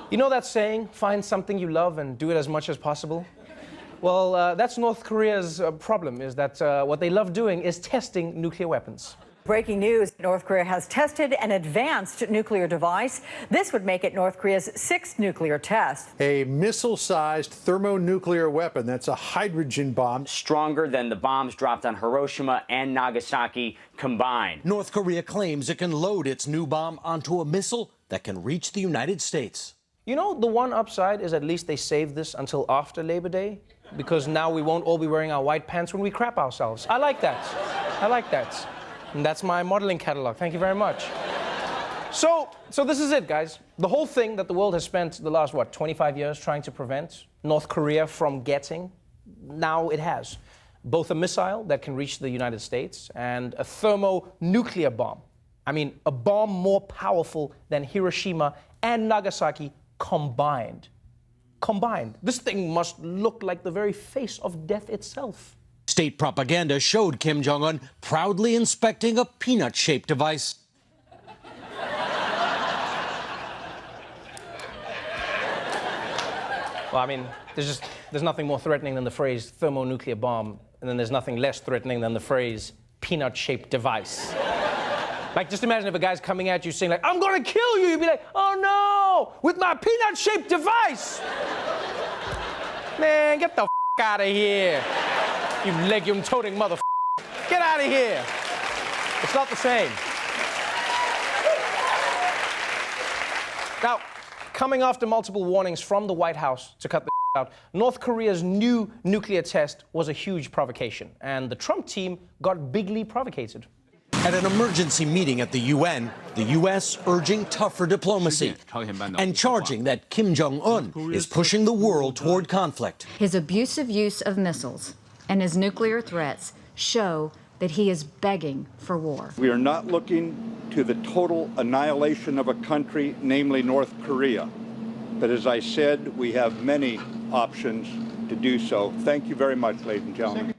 You know that saying, find something you love and do it as much as possible? Well, that's North Korea's problem, is that what they love doing is testing nuclear weapons. Breaking news, North Korea has tested an advanced nuclear device. This would make it North Korea's 6th nuclear test. A missile-sized thermonuclear weapon. That's a hydrogen bomb. Stronger than the bombs dropped on Hiroshima and Nagasaki combined. North Korea claims it can load its new bomb onto a missile that can reach the United States. You know, the one upside is at least they saved this until after Labor Day, because now we won't all be wearing our white pants when we crap ourselves. I like that. I like that. And that's my modeling catalog. Thank you very much. So this is it, guys. The whole thing that the world has spent the last, 25 years trying to prevent North Korea from getting, now it has. Both a missile that can reach the United States and a thermonuclear bomb. I mean, a bomb more powerful than Hiroshima and Nagasaki combined. Combined. This thing must look like the very face of death itself. State propaganda showed Kim Jong-un proudly inspecting a peanut-shaped device. Well, I mean, there's nothing more threatening than the phrase thermonuclear bomb, and then there's nothing less threatening than the phrase peanut-shaped device. Like, just imagine if a guy's coming at you saying, like, I'm gonna kill you. You'd be like, oh no, with my peanut-shaped device. Man, get the out of here. You legume-toting motherfucker. Get out of here. It's not the same. Now, coming after multiple warnings from the White House to cut the out, North Korea's new nuclear test was a huge provocation, and the Trump team got bigly provocated. At an emergency meeting at the UN, the U.S. urging tougher diplomacy and charging that Kim Jong-un is pushing the world toward conflict. His abusive use of missiles and his nuclear threats show that he is begging for war. We are not looking to the total annihilation of a country, namely North Korea. But as I said, we have many options to do so. Thank you very much, ladies and gentlemen.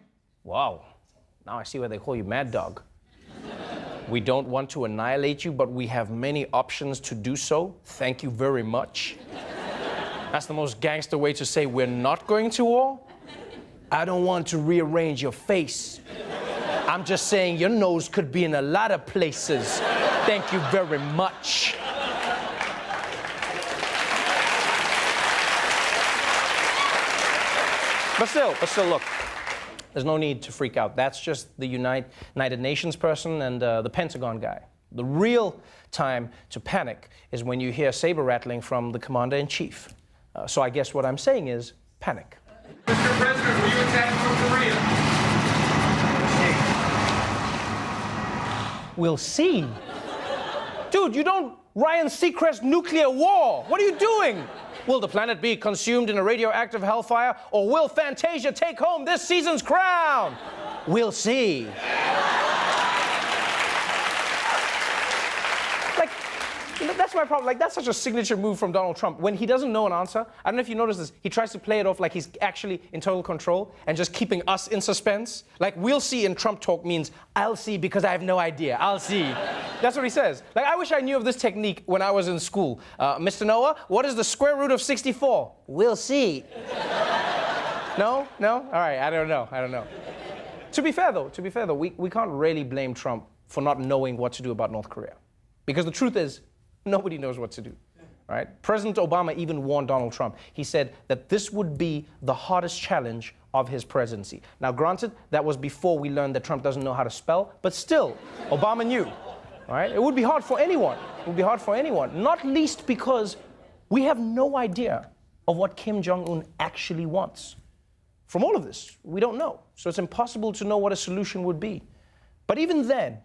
Wow. Now I see why they call you Mad Dog. We don't want to annihilate you, but we have many options to do so. Thank you very much. That's the most gangster way to say we're not going to war. I don't want to rearrange your face. I'm just saying your nose could be in a lot of places. Thank you very much. But still, look. There's no need to freak out. That's just the United Nations person and the Pentagon guy. The real time to panic is when you hear saber rattling from the commander-in-chief. So I guess what I'm saying is panic. Mr. President, will you attack North Korea? We'll see. Dude, you don't Ryan Seacrest nuclear war. What are you doing? Will the planet be consumed in a radioactive hellfire, or will Fantasia take home this season's crown? We'll see. Like, that's my problem. Like, that's such a signature move from Donald Trump. When he doesn't know an answer, I don't know if you noticed this, he tries to play it off like he's actually in total control and just keeping us in suspense. Like, we'll see in Trump talk means, I'll see because I have no idea. I'll see. That's what he says. Like, I wish I knew of this technique when I was in school. Mr. Noah, what is the square root of 64? We'll see. No? All right, I don't know. To be fair, though, we can't really blame Trump for not knowing what to do about North Korea. Because the truth is, nobody knows what to do, right? President Obama even warned Donald Trump. He said that this would be the hardest challenge of his presidency. Now, granted, that was before we learned that Trump doesn't know how to spell, but still, Obama knew. All right? It would be hard for anyone. Not least because we have no idea of what Kim Jong-un actually wants. From all of this, we don't know. So it's impossible to know what a solution would be. But even then,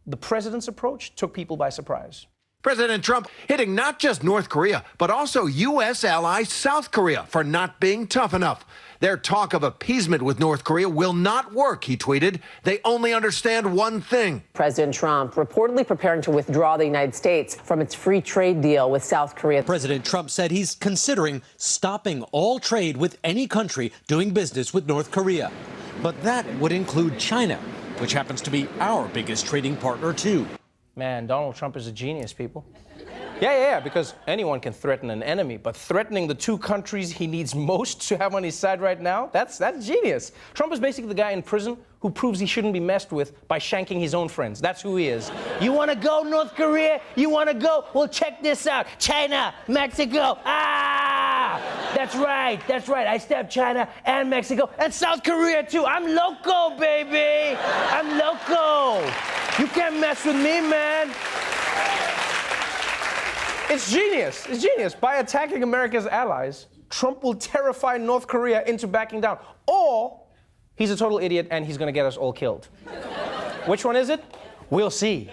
the president's approach took people by surprise. President Trump hitting not just North Korea, but also U.S. ally South Korea for not being tough enough. Their talk of appeasement with North Korea will not work, he tweeted. They only understand one thing. President Trump reportedly preparing to withdraw the United States from its free trade deal with South Korea. President Trump said he's considering stopping all trade with any country doing business with North Korea. But that would include China, which happens to be our biggest trading partner, too. Man, Donald Trump is a genius, people. Yeah, because anyone can threaten an enemy, but threatening the two countries he needs most to have on his side right now, that's genius. Trump is basically the guy in prison who proves he shouldn't be messed with by shanking his own friends. That's who he is. You wanna go, North Korea? You wanna go? Well, check this out. China, Mexico, that's right. I stabbed China and Mexico and South Korea too. I'm loco, baby. I'm loco. You can't mess with me, man. It's genius. It's genius. By attacking America's allies, Trump will terrify North Korea into backing down. Or he's a total idiot and he's gonna get us all killed. Which one is it? We'll see.